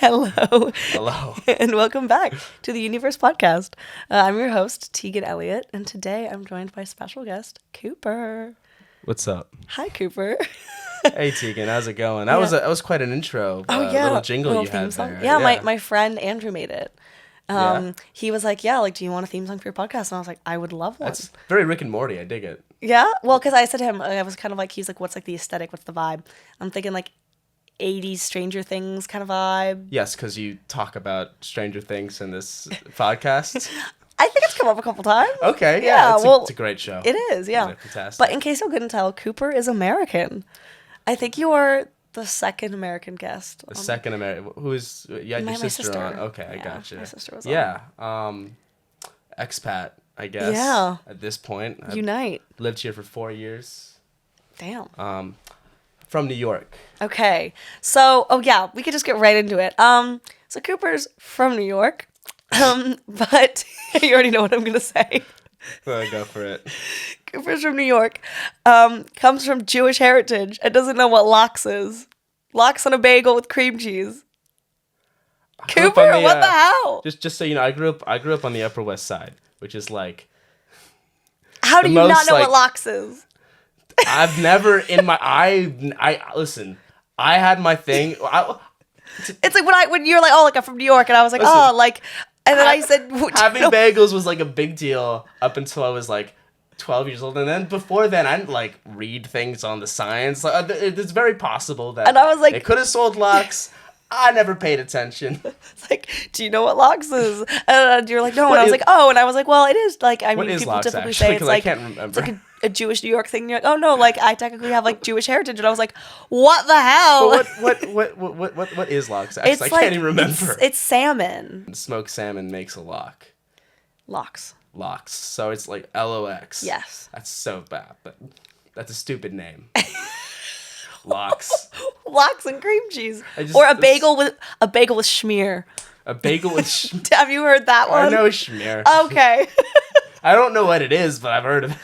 Hello. Hello. And welcome back to the Universe Podcast. I'm your host, Teagan Elliott, and today I'm joined by special guest, Cooper. What's up? Hi, Cooper. Hey, Teagan. How's it going? That was quite an intro. Little jingle little you theme had song. there. Yeah, my friend Andrew made it. Yeah? He was like, yeah, like, do you want a theme song for your podcast? And I was like, I would love one. That's very Rick and Morty. I dig it. Yeah? Well, because I said to him, I was kind of like, he's like, what's like the aesthetic? What's the vibe? I'm thinking like 80s Stranger Things kind of vibe. Yes, because you talk about Stranger Things in this podcast. I think it's come up a couple times. Okay, Yeah, it's a great show. It is, yeah. Fantastic. But in case you couldn't tell, Cooper is American. I think you are the second American guest. The second American. Who is... You had your sister on. Okay, I gotcha. My sister was on. Yeah. Expat, I guess. Yeah. At this point. I've Unite. lived here for 4 years. Damn. From New York. Okay. So, we could just get right into it. So Cooper's from New York. But you already know what I'm going to say. Go for it. Cooper's from New York. Comes from Jewish heritage and doesn't know what lox is. Lox on a bagel with cream cheese. Cooper, what the hell? Just so you know, I grew up on the Upper West Side, which is like... How do you not know what lox is? I've never in my... I listen, I had my thing... It's like when you're like, oh, like I'm from New York, and I was like, listen, oh, like... And then I said... Having bagels was like a big deal up until I was like 12 years old. And then before then, I didn't like read things on the science. Like, it's very possible that and I was like, it could have sold lox. I never paid attention. It's like, do you know what lox is? And you're like, no. And I was like, oh. And I was like, well, it is like, I mean, people typically say it's like, I can't remember. It's like a Jewish New York thing. And you're like, oh no, like I technically have like Jewish heritage. And I was like, what the hell? What is lox? Actually, I can't even remember. It's salmon. Smoked salmon makes a lox. Lox. So it's like LOX. Yes. That's so bad, but that's a stupid name. Lox. Lox and cream cheese. Or a bagel with schmear. A bagel with schmear. Have you heard that one? I know schmear. Okay. I don't know what it is, but I've heard of it.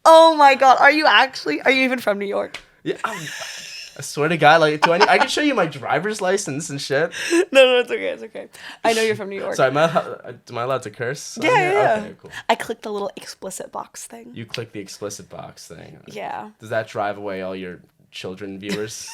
Oh my god, are you even from New York? Yeah, I swear to God, like, I can show you my driver's license and shit. No, it's okay. I know you're from New York. So am I allowed to curse? Yeah. Okay, cool. I clicked the little explicit box thing. You click the explicit box thing. Yeah. Does that drive away all your children viewers?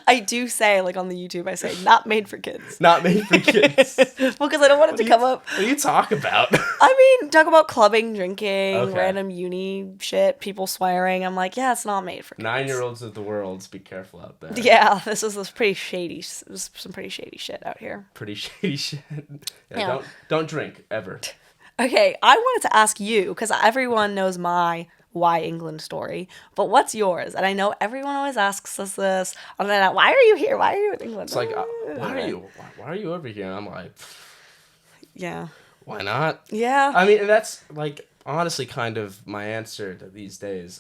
I do say, like, on the YouTube, I say, not made for kids. Not made for kids. Well, because I don't want it to come up. What do you talk about? I mean, talk about clubbing, drinking, Okay. random uni shit, people swearing. I'm like, yeah, it's not made for kids. 9-year-olds of the world, be careful out there. Yeah, this is some pretty shady shit out here. Pretty shady shit. Yeah. Don't drink, ever. Okay, I wanted to ask you, because everyone knows my why England story, but what's yours? And I know everyone always asks us this. I'm like, why are you here? Why are you in England? It's like, why are you over here? And I'm like, yeah. Why not? Yeah. I mean, and that's like honestly kind of my answer to these days.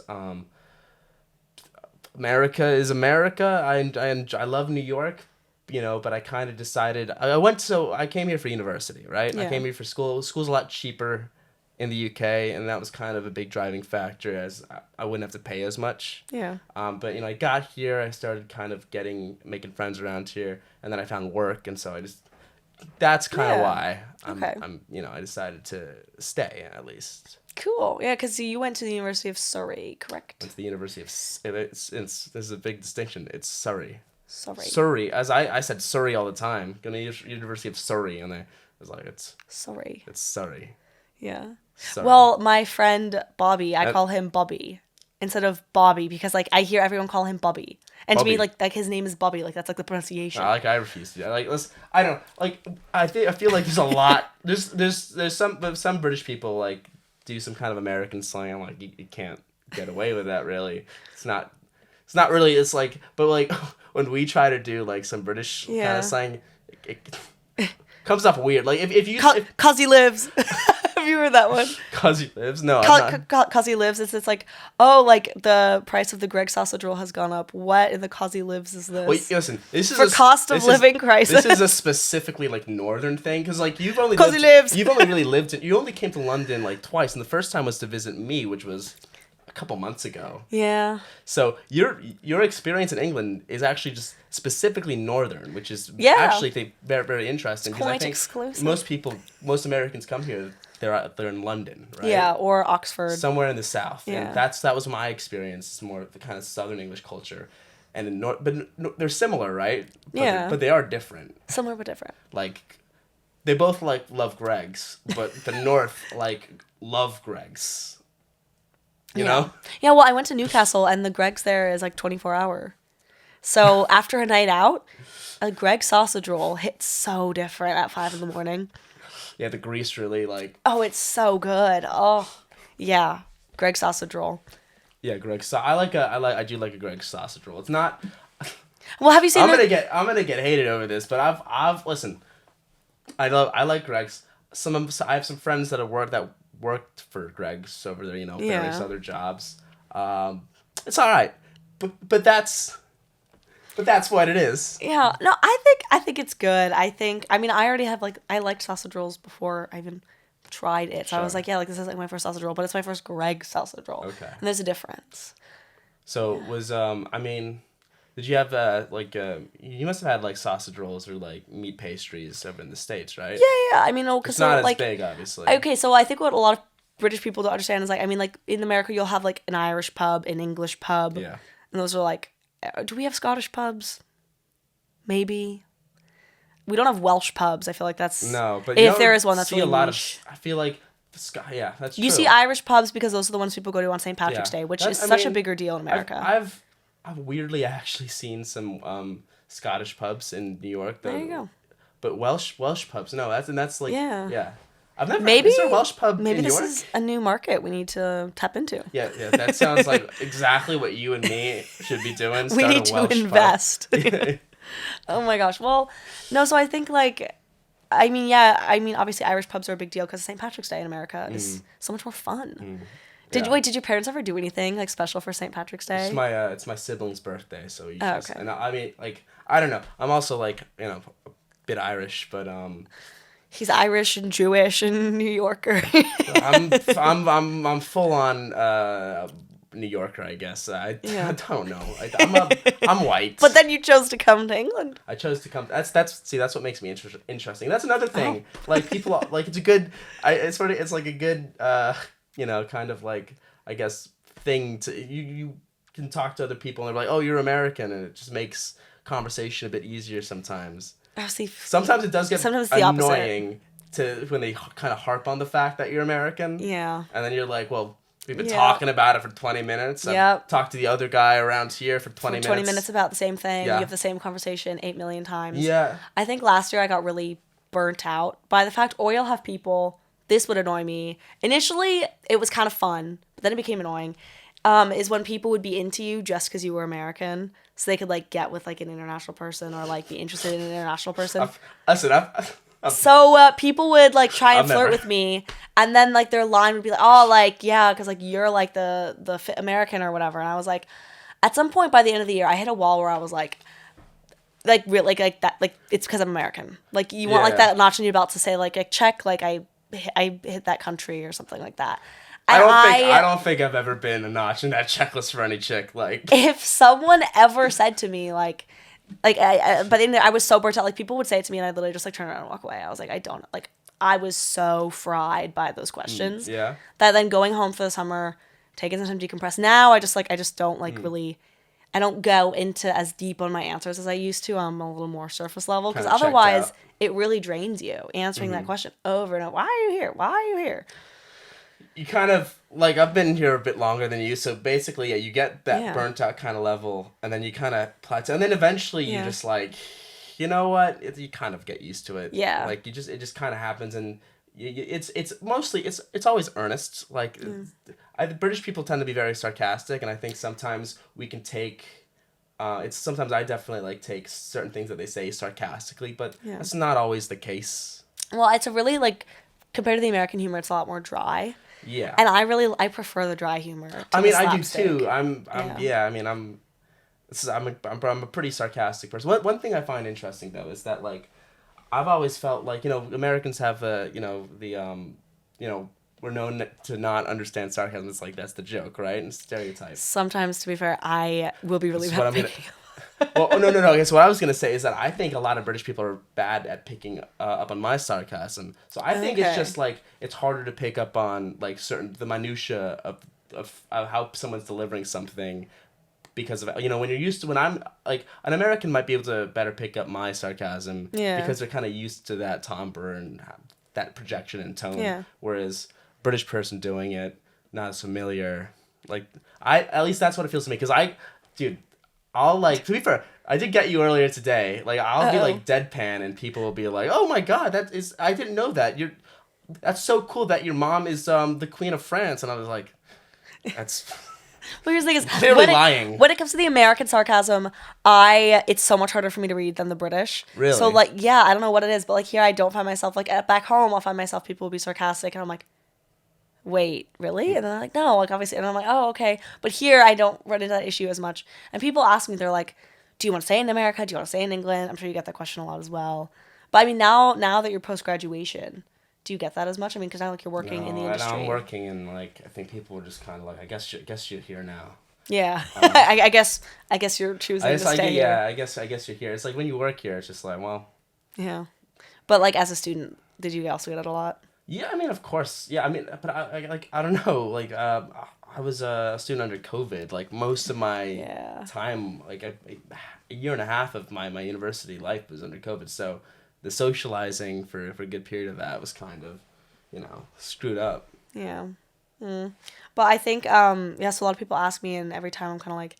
America is America. I love New York, but I kind of decided I came here for university, right? Yeah. I came here for school. School's a lot cheaper in the UK, and that was kind of a big driving factor as I wouldn't have to pay as much. Yeah. But I got here, I started kind of making friends around here, and then I found work, and so that's kind of why I decided to stay at least. Cool. Yeah, because you went to the University of Surrey, correct? Went to the University of there's a big distinction. It's Surrey. Surrey. As I said Surrey all the time. Going to University of Surrey, and I was like, it's Surrey. It's Surrey. Yeah. Surrey. Well, my friend Bobby, I call him Bobby instead of Bobby because like I hear everyone call him Bobby. And Bobby. To me, like his name is Bobby, like that's like the pronunciation. I refuse to. I don't like. I feel like there's a lot. There's some British people like do some kind of American slang. I'm like, you can't get away with that. Really, it's not really. It's like, but like when we try to do like some British kind of slang, it comes up weird. Like if you cause he lives. Have you heard that one? Cause he lives? No, Cause he lives. It's like, oh, like the price of the Greg sausage roll has gone up. What in the cause he lives is this? Wait, listen. This is for cost of living crisis. This is a specifically like northern thing because like you've only lives. You've only really lived. You only came to London like twice, and the first time was to visit me, which was couple months ago. Yeah. So your experience in England is actually just specifically northern, which is Yeah. actually I think very very interesting because I think exclusive. most Americans come here. They're in London, right? Yeah, or Oxford. Somewhere in the south, Yeah. and that was my experience. It's more of the kind of Southern English culture, and in north, but they're similar, right? But they are different. Similar but different. Like, they both love Greggs, but the north love Greggs. You know? Yeah. Well, I went to Newcastle, and the Greggs there is like 24-hour. So after a night out, a Greggs sausage roll hits so different at 5 a.m. Yeah, the grease really Oh, it's so good. Oh, yeah, Greggs sausage roll. Yeah, Greggs. So I do like a Greggs sausage roll. It's not. Well, have you seen? I'm gonna get hated over this, but I've listen. I like Greggs. I have some friends that worked for Greggs over there. Various other jobs. It's all right, but that's what it is. Yeah, no, I think it's good. I mean, I already have I liked sausage rolls before I even tried it. So I was like, yeah, this is my first sausage roll, but it's my first Greggs sausage roll. Okay. And there's a difference. So I mean, did you have you must have had sausage rolls or meat pastries over in the States, right? Yeah. I mean, because it's not as big, obviously. Okay, so I think what a lot of British people don't understand is I mean, in America you'll have an Irish pub, an English pub. Yeah. And those are do we have Scottish pubs? Maybe. We don't have Welsh pubs. I feel like that's no, but if there is one, that's see really a lot niche. of. I feel like that's true. You see Irish pubs because those are the ones people go to on St. Patrick's Day, which is such a bigger deal in America. I've weirdly actually seen some Scottish pubs in New York. There you go. But Welsh pubs, no, that's yeah. I've never. Maybe is there a Welsh pub maybe in New this York? is a new market we need to tap into. Yeah, that sounds like exactly what you and me should be doing. We need to invest. Oh my gosh. Well, no. So I think I mean, obviously Irish pubs are a big deal because St. Patrick's Day in America is so much more fun. Did your parents ever do anything special for St. Patrick's Day? It's my sibling's birthday, so okay. And I mean, I don't know. I'm also a bit Irish, but He's Irish and Jewish and New Yorker. I'm full on New Yorker, I guess. I don't know. I'm white. But then you chose to come to England. I chose to come. That's what makes me interesting. That's another thing. People it's a good. It's like a good kind of I guess thing to you can talk to other people and they're like, oh, you're American, and it just makes conversation a bit easier sometimes. Oh, see, sometimes it does get annoying when they kind of harp on the fact that you're American. Yeah. And then you're like, well, we've been talking about it for 20 minutes. Yep. Talked to the other guy around here for 20 minutes. 20 minutes about the same thing. Yeah. You have the same conversation 8 million times. Yeah. I think last year I got really burnt out by the fact, or you'll have people, this would annoy me. Initially, it was kind of fun, but then it became annoying, is when people would be into you just because you were American. So they could get with an international person or be interested in an international person. So people would try and flirt with me, and then their line would be yeah, because you're the fit American or whatever. And I was at some point by the end of the year, I hit a wall where I was really that it's because I'm American. You want that notch in your belt to say check I hit that country or something like that. I don't think I've ever been a notch in that checklist for any chick. If someone ever said to me but then I was so burnt out. People would say it to me, and I literally just turn around and walk away. I was I don't I was so fried by those questions. Yeah. That then going home for the summer, taking some time to decompress. Now I just don't really. I don't go into as deep on my answers as I used to. I'm a little more surface level because otherwise it really drains you answering that question over and over. Why are you here? Why are you here? You kind of I've been here a bit longer than you, so basically you get that burnt out kind of level, and then you kind of plateau, and then eventually you just you know what, you kind of get used to it. Yeah. It just kind of happens, and it's mostly it's always earnest. British people tend to be very sarcastic, and I think sometimes we can take. Sometimes I definitely take certain things that they say sarcastically, but that's not always the case. Well, it's a really compared to the American humor, it's a lot more dry. Yeah. And I prefer the dry humor. I mean, I do too. I'm a pretty sarcastic person. One thing I find interesting though is that I've always felt Americans have we're known to not understand sarcasm. It's like that's the joke, right? And stereotype. Sometimes, to be fair, I will be really This is what bad I'm at gonna. picking. Well, oh, no, no, no. I guess what I was gonna say is that I think a lot of British people are bad at picking up on my sarcasm. So I think it's Okay. just like it's harder to pick up on like the minutia of how someone's delivering something because of when you're used to when I'm like an American might be able to better pick up my sarcasm Yeah. because they're kind of used to that timbre and that projection and tone. Yeah. Whereas British person doing it not as familiar. Like I at least that's what it feels to me because dude. I'll like to be fair. I did get you earlier today. Like I'll be Uh-oh. like deadpan, and people will be like, "Oh my god, I didn't know that. That's so cool that your mom is the Queen of France." And I was like, "That's Well, here's the thing is, clearly lying." when it comes to the American sarcasm, it's so much harder for me to read than the British. Really? So like, yeah, I don't know what it is, but like here, I don't find myself like back home. I'll find myself people will be sarcastic, and I'm like, wait, really? And then I'm like, no, like obviously, and I'm like, oh, okay. But here, I don't run into that issue as much. And people ask me, they're like, do you want to stay in America? Do you want to stay in England? I'm sure you get that question a lot as well. But I mean, now that you're post graduation, do you get that as much? I mean, because now like you're working in the No, and industry. I'm working, and like I think people were just kind of like, guess you're here now. Yeah, I guess you're choosing to stay here. Yeah, I guess you're here. It's like when you work here, it's just like, well, Yeah, but like as a student, did you also get it a lot? yeah. I mean, of course, yeah. I mean, but I don't know. Like, I was a student under COVID. Like most of my Yeah. time, like a year and a half of my university life was under COVID. So the socializing for a good period of that was kind of, screwed up. Yeah. But I think yeah. So a lot of people ask me, and every time I'm kind of like,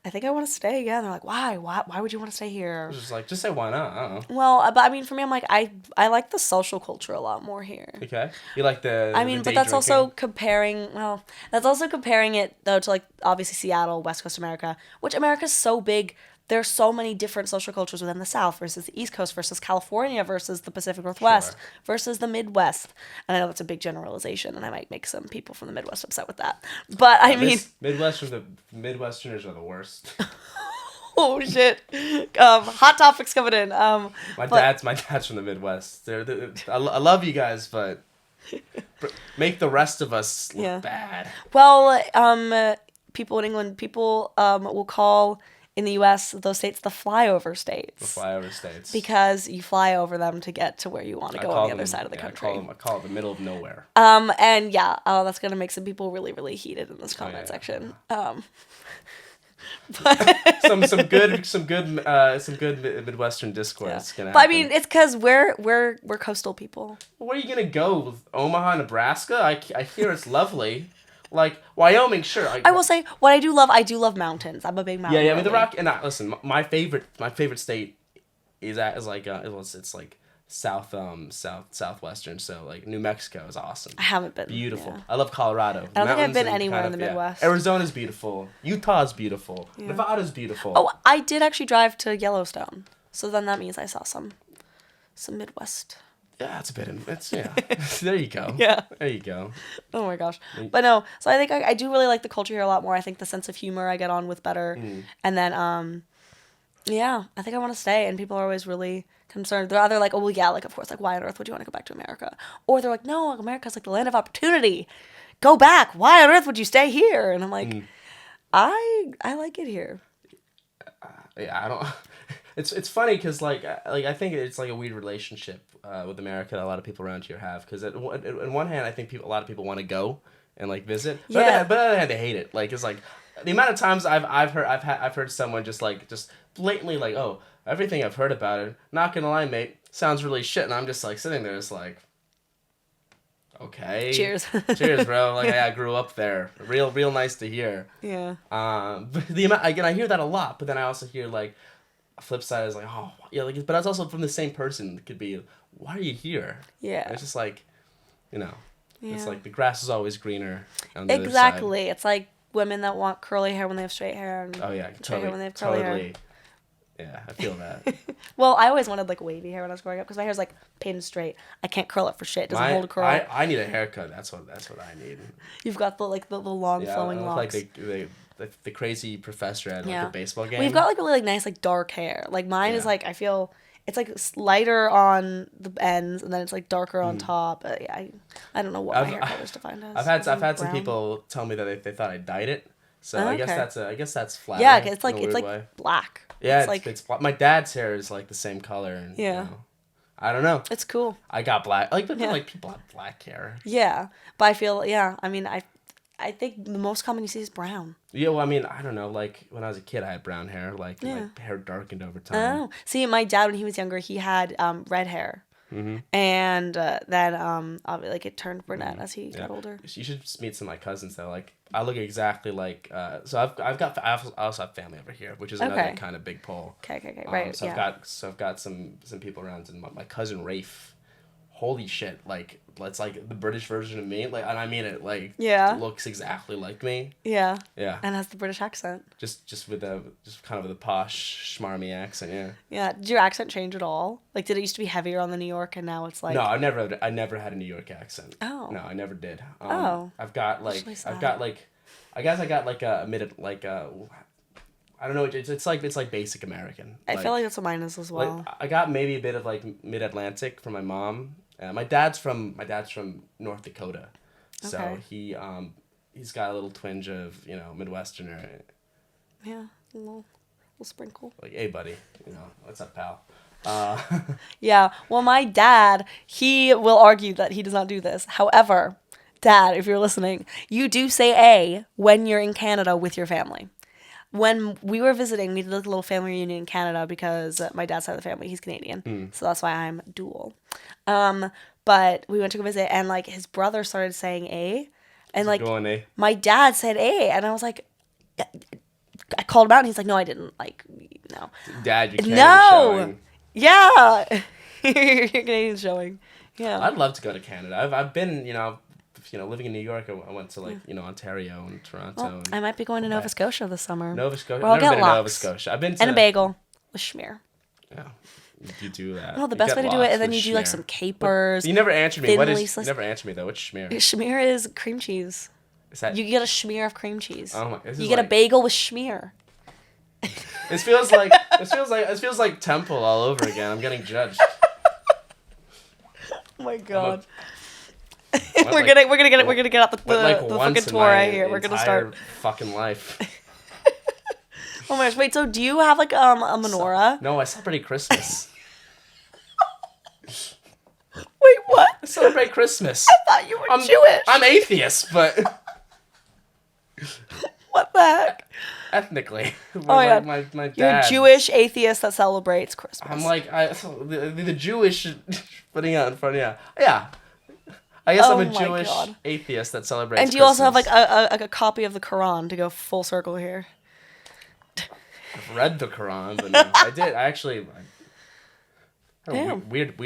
I think I want to stay again. They're like, why? Why would you want to stay here? It's just like, just say why not. I don't know. Well, but I mean, for me, I'm like, I like the social culture a lot more here. Okay, you like the. I the mean, day but that's also drinking? comparing. Well, that's also comparing it though to like obviously Seattle, West Coast America, which America's so big. There's so many different social cultures within the South versus the East Coast versus California versus the Pacific Northwest Sure. versus the Midwest. And I know that's a big generalization, and I might make some people from the Midwest upset with that. But I mean, Midwesterners are the worst. oh shit, hot topics coming in. My But- dad's from the Midwest. I love you guys, but make the rest of us look Yeah. bad. Well, people in England, people will call in the U.S. those states the flyover states. The flyover states. Because you fly over them to get to where you want to go on the other side of the country. I call it the middle of nowhere. And yeah, that's gonna make some people really, really heated in this comment yeah. section. some good Midwestern discourse. Gonna But I happen. mean, it's because we're coastal people. Where are you gonna go? Omaha, Nebraska? I hear it's lovely. Like Wyoming, sure. I will say what I do love mountains. I'm a big mountain. Yeah, I mean the girly. Rock. And listen, my favorite state is like it's like southwestern. So like New Mexico is awesome. I haven't been. Beautiful. Yeah. I love Colorado. I don't think I've Mountains been and anywhere kind in the of, Midwest. Arizona's beautiful. Utah's beautiful. Nevada's beautiful. Oh, I did actually drive to Yellowstone, so then that means I saw some Midwest. Yeah, it's a bit. There you go. Yeah. There you go. Oh my gosh. But no, so I think I do really like the culture here a lot more. I think the sense of humor I get on with better. And then, yeah, I think I want to stay. And people are always really concerned. They're either like, oh, well, yeah, like, of course, like, why on earth would you want to go back to America? Or they're like, no, America's like the land of opportunity. Go back. Why on earth would you stay here? And I'm like, I like it here. Yeah, I don't. It's funny because like I think it's like a weird relationship with America that a lot of people around here have because on one hand I think a lot of people want to go and like visit, but Yeah. on the other hand they hate it. Like it's like the amount of times I've heard someone just blatantly like, oh, everything I've heard about it, not gonna lie, mate, sounds really shit, and I'm just like sitting there just like, okay, Cheers. cheers, bro. Like I grew up there, real nice to hear. Yeah. But the amount again, I hear that a lot, but then I also hear like a flip side is like, oh yeah, like, but that's also from the same person. It could be, why are you here? Yeah. And it's just like, it's Yeah. like the grass is always greener on the other side. Exactly. It's like women that want curly hair when they have straight hair. And Oh yeah, straight hair when they have curly hair. totally. Yeah, I feel that. Well, I always wanted like wavy hair when I was growing up because my hair's like pinned straight. I can't curl it for shit. It doesn't hold a curl. I need a haircut. That's what I need. You've got the long Yeah, flowing I look locks. like the crazy professor at like Yeah. a baseball game. We've got like really like nice like dark hair. Like mine is Yeah. like I feel it's like lighter on the ends, and then it's like darker on top. Yeah, I don't know what my hair color's defined as. I've had some Brown? people tell me that they thought I dyed it. So Oh, I guess okay. that's flattering. Yeah, it's in like a weird it's like way. black. Yeah, It's like my dad's hair is like the same color, and yeah, I don't know. it's cool. I got black. But Yeah. like people have black hair. Yeah, but I feel yeah. I mean, I think the most common you see is brown. Yeah, well, I mean, I don't know. Like when I was a kid, I had brown hair. Like Yeah. my hair darkened over time. Oh, see, my dad when he was younger, he had red hair, and then like it turned brunette as he got older. You should just meet some of my cousins though. Like I look exactly like. So I also have family over here, which is another Okay. kind of big pull. Okay, right, So yeah. I've got some people around, and my cousin Rafe. Holy shit! Like it's like the British version of me. Like, and I mean it. Like Yeah. looks exactly like me. Yeah. Yeah. And has the British accent. Just with the kind of the posh schmarmy accent. Yeah. Yeah. Did your accent change at all? Like, did it used to be heavier on the New York, and now it's like No, I never had a New York accent. Oh. No, I never did. Oh. I've got like Actually sad. I've got like I guess I got like a mid like a I don't know. It's like basic American. I feel like that's what mine is as well. Like I got maybe a bit of like mid Atlantic from my mom. My dad's from North Dakota, so Okay. he's got a little twinge of Midwesterner. Yeah, a little sprinkle. Like, hey buddy, what's up, pal? Yeah. Well, my dad, he will argue that he does not do this. However, Dad, if you're listening, you do say A when you're in Canada with your family. When we were visiting, we did like a little family reunion in Canada because my dad's side of the family, he's Canadian. So that's why I'm dual. But we went to go visit, and like his brother started saying A. And like Going A. my dad said A. And I was like, I called him out, and he's like, no, I didn't. Like, no. Dad, you're Canadian No! showing. Yeah. Your Canadian showing. Yeah. I'd love to go to Canada. I've been, living in New York. I went to like, Ontario and Toronto. Well, and I might be going to Nova Scotia this summer. Nova Scotia. Where I'll I've never get been to Nova lox. Scotia. I've been to And a bagel with schmear. Yeah, you do that. No, the You best get way to do it, lox and then with you do like schmear. some capers. You never answered me. thinly You sliced- never answered me though. What's schmear? Schmear is cream cheese. Is that? You get a schmear of cream cheese. Oh my! This You is get a like, bagel with schmear. This feels like Temple all over again. I'm getting judged. Oh my god. Went We're gonna get out the Like fucking once in tour my right here. We're gonna entire start. fucking life. Oh my gosh! Wait. So do you have like a menorah? No, I celebrate Christmas. Wait, what? I celebrate Christmas. I thought you were Jewish. I'm atheist, but What the heck? ethnically, Oh yeah. my You're a dad. Jewish atheist that celebrates Christmas. I'm like the Jewish putting out in front. Yeah. I guess Oh I'm a my Jewish God. atheist that celebrates. And do you also have like Christmas. a copy of the Quran to go full circle here? I've read the Quran, but no, I did. I actually. Damn. Weird.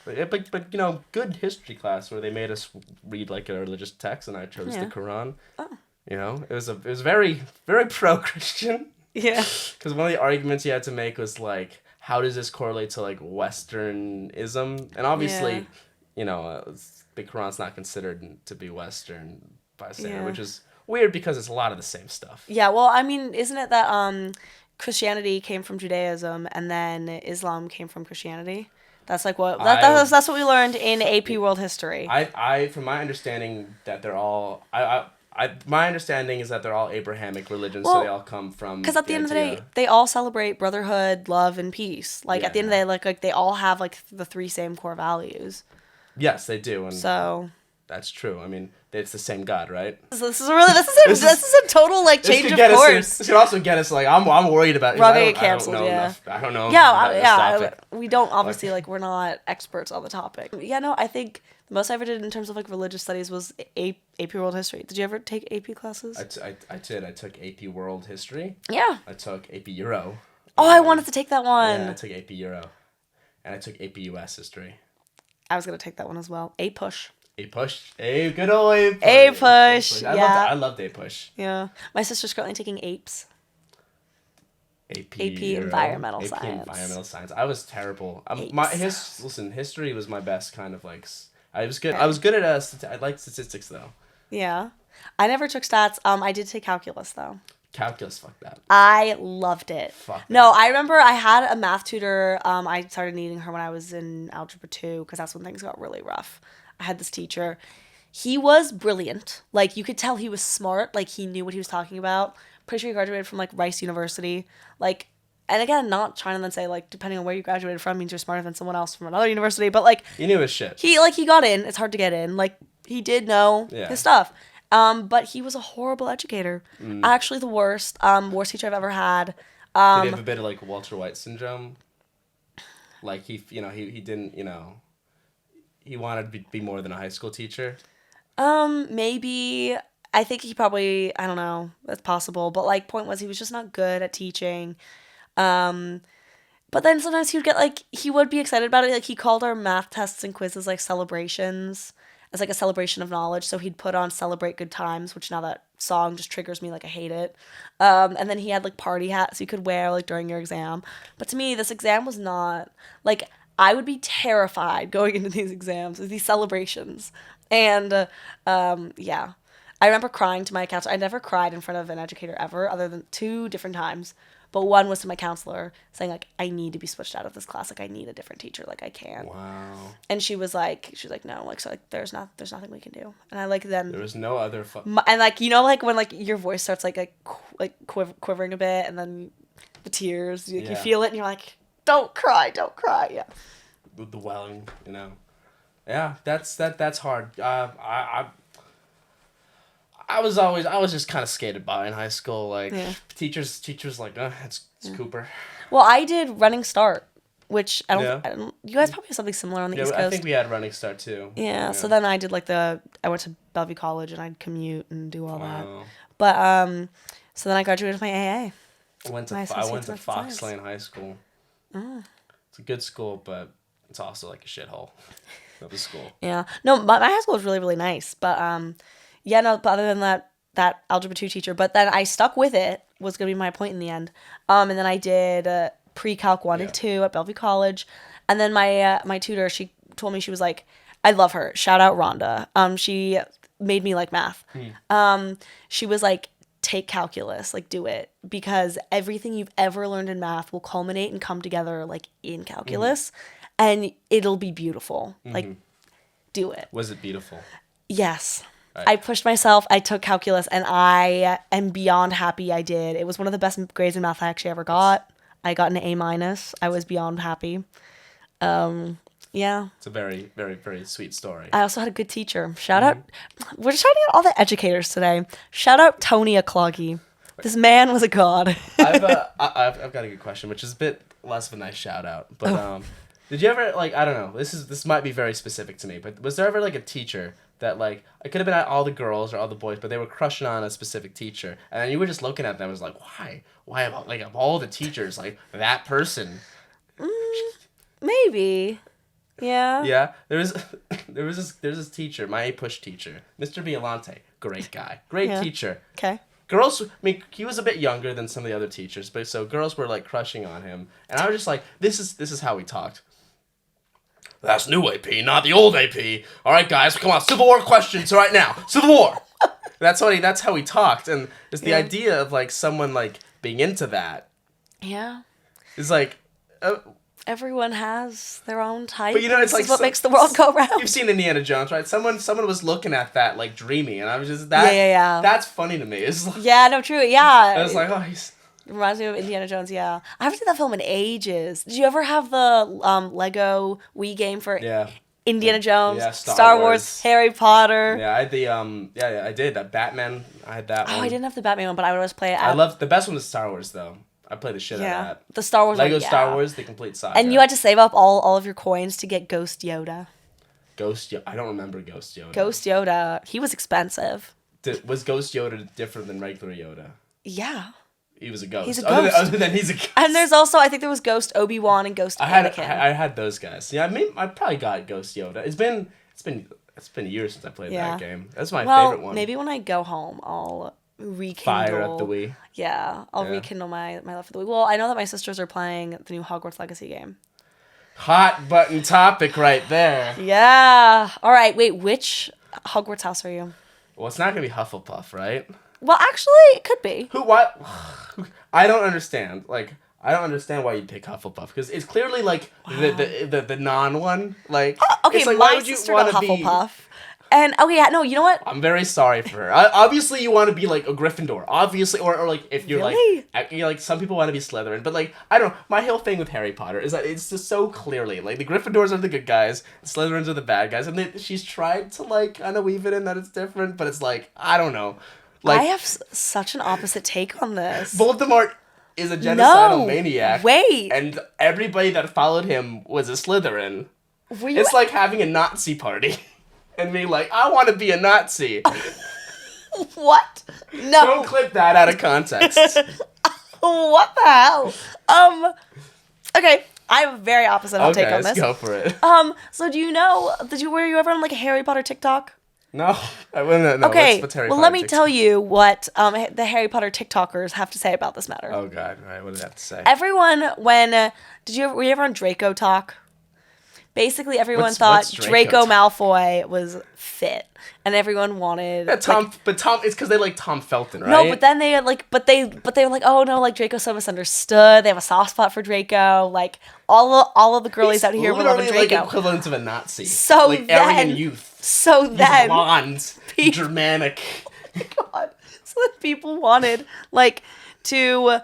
But good history class where they made us read like a religious text, and I chose Yeah. the Quran. Oh. It was very very pro Christian. Yeah. Because one of the arguments you had to make was like, how does this correlate to like Westernism? And obviously, the Quran's not considered to be Western by standard, Yeah. which is weird because it's a lot of the same stuff. Yeah, well, I mean, isn't it that Christianity came from Judaism and then Islam came from Christianity? That's like what that's what we learned in AP World History. I from my understanding that they're all my understanding is that they're all Abrahamic religions, so they all come from. Because at the end of the day, they all celebrate brotherhood, love, and peace. Like at the end of the day, like they all have like the three same core values. Yes, they do, and So that's true. I mean, it's the same God, right? So this is a total like change of course. This could also get us like I'm worried about. We're all gonna I get canceled. I don't know. Yeah, about this topic. we don't obviously like we're not experts on the topic. Yeah, no, I think the most I ever did in terms of like religious studies was AP World History. Did you ever take AP classes? I did. I took AP World History. Yeah. I took AP Euro. Oh, I wanted to take that one. Yeah, I took AP Euro, and I took AP US History. I was gonna take that one as well. A push. A push. A good old A push. A push. Yeah. I loved A push. Yeah. My sister's currently taking APES. AP Environmental AP Science. Environmental Science. I was terrible. Apes. History was my best kind of like. I was good. I was good at I liked statistics though. Yeah. I never took stats. I did take calculus though. Calculus, fuck that. I loved it. Fuck No, that. I remember I had a math tutor. I started needing her when I was in algebra 2 because that's when things got really rough. I had this teacher. He was brilliant. Like, you could tell he was smart. Like, he knew what he was talking about. Pretty sure he graduated from, like, Rice University. Like, and again, not trying to then say, like, depending on where you graduated from means you're smarter than someone else from another university. But, like, He knew his shit. he got in. It's hard to get in. Like, he did know Yeah. his stuff. But he was a horrible educator. Actually, the worst. Worst teacher I've ever had. Did he have a bit of like Walter White syndrome? Like he didn't, he wanted to be more than a high school teacher. Maybe. I think he probably, I don't know, that's possible. But, like, point was he was just not good at teaching. But then sometimes he would get, like, he would be excited about it. Like, he called our math tests and quizzes, like, celebrations. As, like, a celebration of knowledge. So he'd put on Celebrate Good Times, which now that song just triggers me. Like, I hate it. And then he had, like, party hats you could wear, like, during your exam. But to me, this exam was not, like, I would be terrified going into these exams, these celebrations. And, yeah. I remember crying to my counselor. I never cried in front of an educator ever, other than 2 different times. But one was to my counselor saying, like, I need to be switched out of this class. Like, I need a different teacher. Like, I can't. Wow. And she was like, no. Like, so, like, there's nothing we can do. And I, like, then. There was no other. And, like, like, when, like, your voice starts, like quivering a bit, and then the tears, like, you feel it, and you're like, don't cry. Yeah. With the welling, Yeah, that's hard. I was just kind of skated by in high school. Like, teachers like, it's Cooper. Well, I did Running Start, which I Yeah. don't, you guys probably have something similar on the East Coast. I think we had Running Start too. Yeah, so then I did, like, I went to Bellevue College, and I'd commute and do all that. Wow. But, so then I graduated with my AA. I went to Fox Lane High School. It's a good school, but it's also like a shithole of a school. Yeah. No, my high school was really, really nice. But, yeah, no, but other than that Algebra 2 teacher. But then I stuck with it, was going to be my point in the end. And then I did pre-calc 1 and 2 at Bellevue College. And then my tutor, she told me, she was like, I love her. Shout out Rhonda. She made me like math. She was like, take calculus, like, do it. Because everything you've ever learned in math will culminate and come together, like, in calculus. And it'll be beautiful. Like, do it. Was it beautiful? Yes. Right. I pushed myself. I took calculus, and I am beyond happy I did. It was one of the best grades in math I actually ever got. I got an A-. I was beyond happy. Yeah. It's a very, very, very sweet story. I also had a good teacher. Shout out. We're shouting out all the educators today. Shout out Tony Acloggy. This man was a god. I've got a good question, which is a bit less of a nice shout out. But did you ever, like, I don't know, this might be very specific to me, but was there ever, like, a teacher that, like, it could have been all the girls or all the boys, but they were crushing on a specific teacher, and then you were just looking at them and was like, why about, like, of all the teachers, like, that person? Maybe. Yeah. Yeah, there's this teacher, my push teacher, Mr. Violante, great guy, great teacher. Okay. Girls, I mean, he was a bit younger than some of the other teachers, but so girls were, like, crushing on him, and I was just like, this is how we talked. That's new AP, not the old AP. All right, guys, come on, Civil War questions right now. Civil War. That's how he talked, and it's the idea of, like, someone, like, being into that. Yeah. It's like. Everyone has their own type. But it's this like is what makes the world go round. You've seen Indiana Jones, right? Someone was looking at that, like, dreamy, and I was just that. Yeah. That's funny to me. It's like, yeah, no, true. Yeah. I was like, oh, he's. Reminds me of Indiana Jones. Yeah, I haven't seen that film in ages. Did you ever have the Lego Wii game for Indiana Jones, Star Wars, Harry Potter? Yeah, I had the I did that Batman. I had that one. Oh, I didn't have the Batman one, but I would always play it. I love the best one was Star Wars though. I played the shit out of that. The Star Wars Lego one, Star Wars, the complete saga. And you had to save up all of your coins to get Ghost Yoda. I don't remember Ghost Yoda. Ghost Yoda, he was expensive. Was Ghost Yoda different than regular Yoda? Yeah. He was a ghost. He's a ghost. Other than he's a ghost. And there's also, I think there was Ghost Obi-Wan and Ghost Anakin. I had those guys. Yeah, I probably got Ghost Yoda. It's been years since I played that game. That's my favorite one. Maybe when I go home, I'll rekindle. Fire up the Wii. Yeah, I'll rekindle my love for the Wii. Well, I know that my sisters are playing the new Hogwarts Legacy game. Hot button topic right there. Yeah. All right. Wait, which Hogwarts house are you? Well, it's not gonna be Hufflepuff, right? Well, actually, it could be. What? I don't understand. Like, I don't understand why you'd pick Hufflepuff because it's clearly like the non one. Like, Okay, it's like, my why would you sister want got to be? Hufflepuff. And, okay, yeah, no, you know what? I'm very sorry for her. Obviously, you want to be like a Gryffindor. Obviously, or like if you're Really? like some people want to be Slytherin. But like I don't know. My whole thing with Harry Potter is that it's just so clearly like the Gryffindors are the good guys, the Slytherins are the bad guys, and she's tried to like kind of weave it in that it's different, but it's like I don't know. Like I have such an opposite take on this. Voldemort is a genocidal No, maniac. wait. And everybody that followed him was a Slytherin. Were you It's like having a Nazi party. And being like, I want to be a Nazi. What? No. Don't clip that out of context. What the hell? Okay, I have a very opposite take on this. Let's go for it. So do you know, were you ever on like a Harry Potter TikTok? No, I wouldn't know. Okay, What's Harry well, Potter let me TikTok? tell you what the Harry Potter TikTokers have to say about this matter. Oh, God. All right, what did that have to say? Everyone, were you ever on Draco Talk? Basically, everyone What's thought Draco Draco Malfoy was fit, and everyone wanted. Yeah, Tom, but Tom, it's because they like Tom Felton, right? No, but then they like, but they were like, oh no, like Draco's so misunderstood. They have a soft spot for Draco. Like all of the girlies out here were loving literally Draco. like equivalent of a Nazi. So like then- arrogant youth. So He's then, blonde, Germanic. God, so then people wanted like to,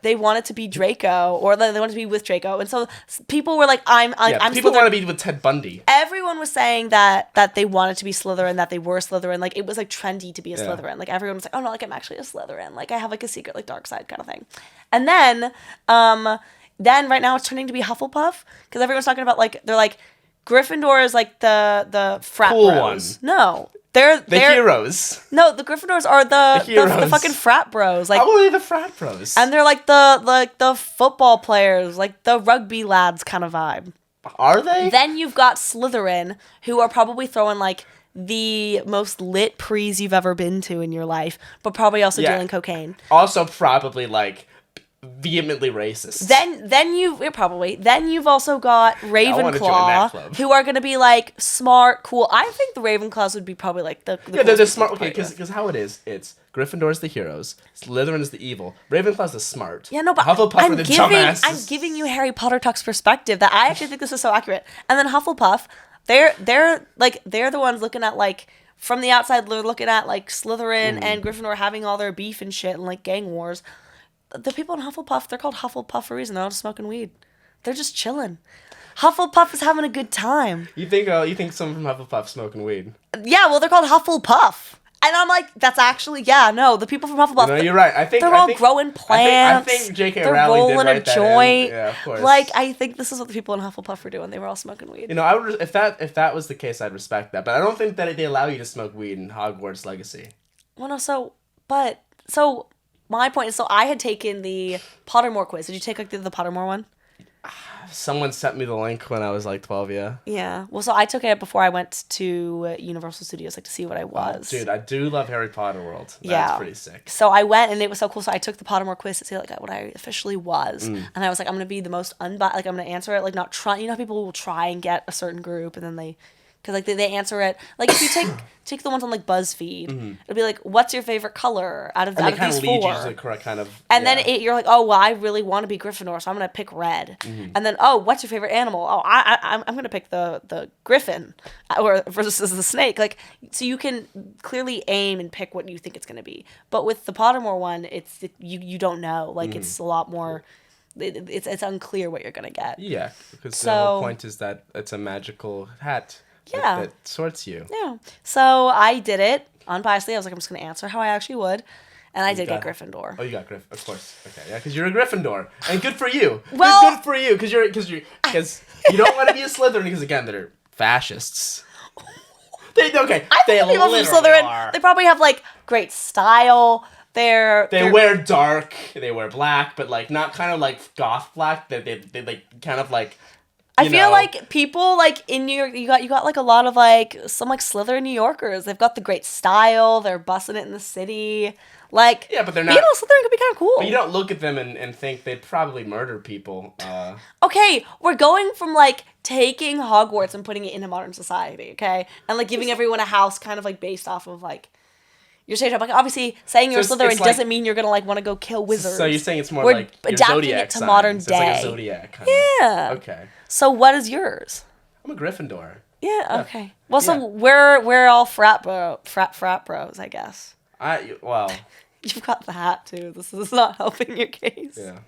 they wanted to be Draco, or they wanted to be with Draco, and so people were like, I'm people Slytherin. want to be with Ted Bundy. Everyone was saying that they wanted to be Slytherin, that they were Slytherin. Like, it was, like, trendy to be a Slytherin. Like, everyone was like, oh, no, like, I'm actually a Slytherin. Like, I have, like, a secret, like, dark side kind of thing. And then right now it's turning to be Hufflepuff, because everyone's talking about, like, they're, like, Gryffindor is, like, the frat Cool bros. one. No. They're Heroes. No, the Gryffindors are the heroes. fucking frat bros. Like, How are they the frat bros? and they're, like, the football players, like, the rugby lads kind of vibe. Are they? Then you've got Slytherin, who are probably throwing like the most lit prees you've ever been to in your life, but probably also dealing cocaine. Also, probably like vehemently racist. Then you've also got join that Ravenclaw, club. who are gonna be like smart, cool. I think the Ravenclaws would be probably like the they're coolest smart. people to Okay, play with. because how it is, it's Gryffindor's the heroes, Slytherin is the evil, Ravenclaw's the smart. Yeah, no, but Hufflepuff are the dumbasses. I'm giving you Harry Potter Talk's perspective that I actually think this is so accurate. And then Hufflepuff, they're the ones looking at like from the outside, they're looking at like Slytherin and Gryffindor having all their beef and shit and like gang wars. The people in Hufflepuff, they're called Hufflepuff for a reason. They're all just smoking weed. They're just chilling. Hufflepuff is having a good time. You think someone from Hufflepuff smoking weed? Yeah, well, they're called Hufflepuff. And I'm like, that's actually, the people from Hufflepuff. No, you're right. I think they're all growing plants. I think J.K. They're Rowling did rolling write a that joint. in. Yeah, of course. Like, I think this is what the people in Hufflepuff were doing. They were all smoking weed. You know, I would if that was the case, I'd respect that. But I don't think that they allow you to smoke weed in Hogwarts Legacy. Well, no, so my point is, so I had taken the Pottermore quiz. Did you take like the Pottermore one? Someone sent me the link when I was like 12, yeah. Yeah. Well, so I took it before I went to Universal Studios, like to see what I was. Dude, I do love Harry Potter World. That's Yeah. pretty sick. So I went and it was so cool. So I took the Pottermore quiz to see like what I officially was, and I was like, I'm gonna be the most like I'm gonna answer it like not try. You know, how people will try and get a certain group, and then because like they answer it like if you take the ones on like BuzzFeed, it'll be like, what's your favorite color out of And they these kind of lead four? you to the correct kind of. And yeah. then you're like, oh, well, I really want to be Gryffindor, so I'm going to pick red. And then, oh, what's your favorite animal? Oh, I'm going to pick the griffin or versus the snake. Like, so you can clearly aim and pick what you think it's going to be. But with the Pottermore one, you don't know. Like, it's a lot more. It's unclear what you're going to get. Yeah, because So- the whole point is that it's a magical hat. Yeah. That sorts you. Yeah. So I did it unbiasedly. I was like, I'm just going to answer how I actually would. And I did get got- Gryffindor. Oh, you got Gryffindor, of course. Okay, yeah, because you're a Gryffindor, and good for you. Well- good for you, because you don't want to be a Slytherin because again they're fascists. They I think they the people from literally Slytherin, are. they probably have like great style. They They're wear dark. They wear black, but like not kind of like goth black. They like kind of like. I feel like people like in New York, you got like a lot of like some like Slytherin New Yorkers. They've got the great style. They're busting it in the city. Like, Yeah, but they're not- being a Slytherin could be kind of cool. But you don't look at them and think they'd probably murder people. Okay, we're going from like taking Hogwarts and putting it into modern society, okay, and like giving everyone a house kind of like based off of like, You're saying like obviously saying you're So Slytherin it's like- doesn't mean you're gonna like want to go kill wizards. So you're saying it's more We're like your adapting zodiac it to sign. modern So it's like a day. zodiac kind Yeah. of. Okay. So what is yours? I'm a Gryffindor. Yeah. Okay. Well, so Yeah. we're all frat bros, I guess. Well, You've got the hat too. This is not helping your case. yeah.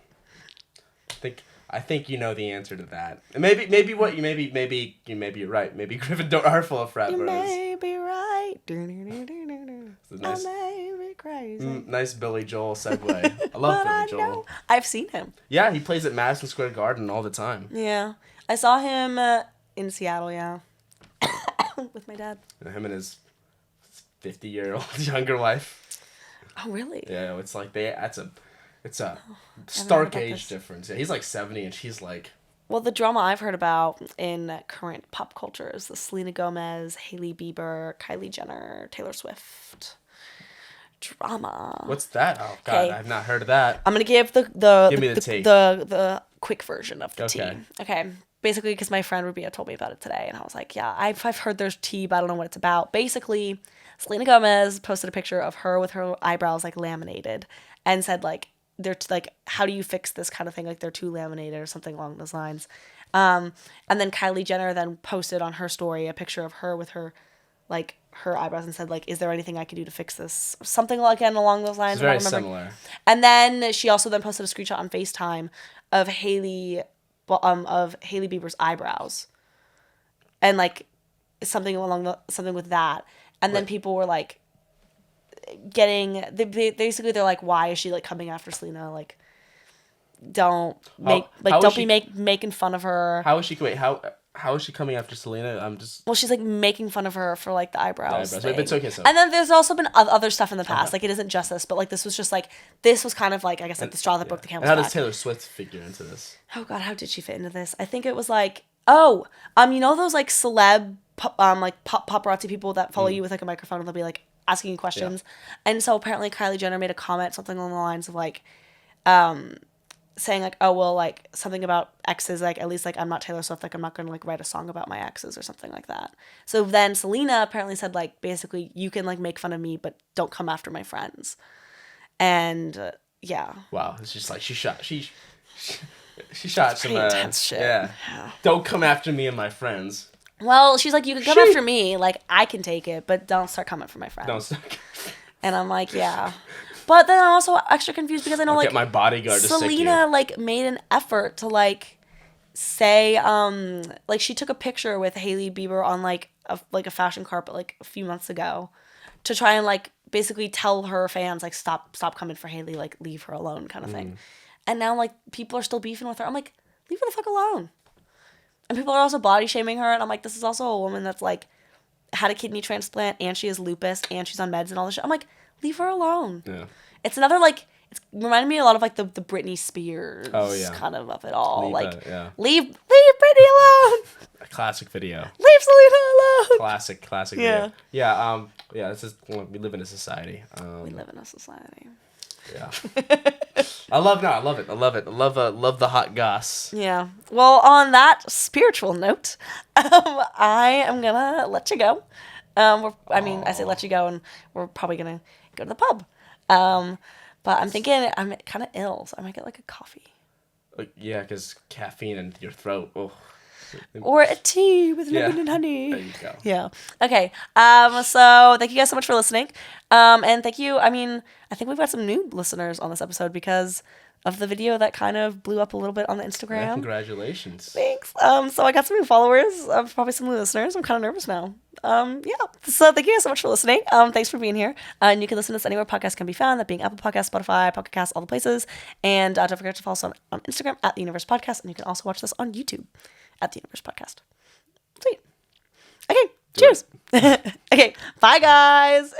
I think you know the answer to that. And maybe you're right. Maybe Gryffindor are full of frat You bros. may be right. It's a nice, I may be crazy. nice Billy Joel segue. I love But Billy I Joel. know. I've seen him. Yeah, he plays at Madison Square Garden all the time. Yeah. I saw him in Seattle, yeah. With my dad. Him and his 50-year-old younger wife. Oh, really? Yeah, it's like it's a heard stark about age this. difference. Yeah, he's like 70 and she's like, Well, the drama I've heard about in current pop culture is the Selena Gomez, Hailey Bieber, Kylie Jenner, Taylor Swift drama. what's that? Oh God, Okay. I've not heard of that. I'm gonna give Give me the take. the quick version of the Okay. tea. Okay. Basically, because my friend Rubia told me about it today, and I was like, yeah, I've heard there's tea, but I don't know what it's about. Basically, Selena Gomez posted a picture of her with her eyebrows like laminated, and said like they're like, how do you fix this kind of thing? Like they're too laminated or something along those lines. And then Kylie Jenner then posted on her story a picture of her with her like her eyebrows and said like, is there anything I can do to fix this? Something like again along those lines. It's very I don't remember. similar. And then she also then posted a screenshot on FaceTime of Hailey Bieber's eyebrows, and like something with that. And then people were like they're like, why is she like coming after Selena? Like, don't be making fun of her. How is she? Wait, how is she coming after Selena? I'm just. Well, she's like making fun of her for like the eyebrows. Wait, but it's okay. So. And then there's also been other stuff in the past. Like it isn't just this, but like this was kind of like I guess like the straw that broke the camel's And how back. does Taylor Swift figure into this? Oh God, how did she fit into this? I think it was like you know those like celeb paparazzi people that follow you with like a microphone and they'll be like asking you questions, and so apparently Kylie Jenner made a comment something along the lines of like, saying like, oh well, like something about exes, like at least like I'm not Taylor Swift, like I'm not gonna like write a song about my exes or something like that. So then Selena apparently said like basically you can like make fun of me but don't come after my friends, and yeah. Wow, it's just like she shot some intense shit. Yeah. Don't come after me and my friends. Well, she's like, you can come after me, like I can take it, but don't start coming for my friends. Don't start. And I'm like, yeah. But then I'm also extra confused because I know I'll like get my bodyguard to stick Selena you. like made an effort to like say like she took a picture with Hailey Bieber on like a fashion carpet like a few months ago to try and like basically tell her fans like stop coming for Hailey, like leave her alone kind of thing. And now like people are still beefing with her. I'm like, leave her the fuck alone. And people are also body shaming her, and I'm like, this is also a woman that's like had a kidney transplant and she has lupus and she's on meds and all this shit. I'm like, leave her alone. Yeah. It's another like it's reminded me a lot of like the Britney Spears kind of it all. Leave Britney alone. A classic video. Leave Selena alone. Classic video. Yeah. This is we live in a society. We live in a society. Yeah. I love it. I love the hot goss. Yeah. Well, on that spiritual note, I am gonna let you go. I say let you go, and we're probably gonna go to the pub. But I'm thinking I'm kind of ill, so I might get like a coffee. Yeah, because caffeine in your throat. Oh. Or a tea with lemon and honey. There you go. Yeah. Okay. So thank you guys so much for listening. And thank you. I mean, I think we've got some new listeners on this episode because of the video that kind of blew up a little bit on the Instagram. Yeah, congratulations. Thanks. So I got some new followers, probably some new listeners. I'm kind of nervous now. Yeah. So thank you guys so much for listening. Thanks for being here. And you can listen to us anywhere podcasts can be found, that being Apple Podcasts, Spotify, Pocket Casts, all the places. And don't forget to follow us on Instagram at The Universe Podcast. And you can also watch this on YouTube at The Universe Podcast. Sweet. Okay. Cheers. Okay. Bye, guys.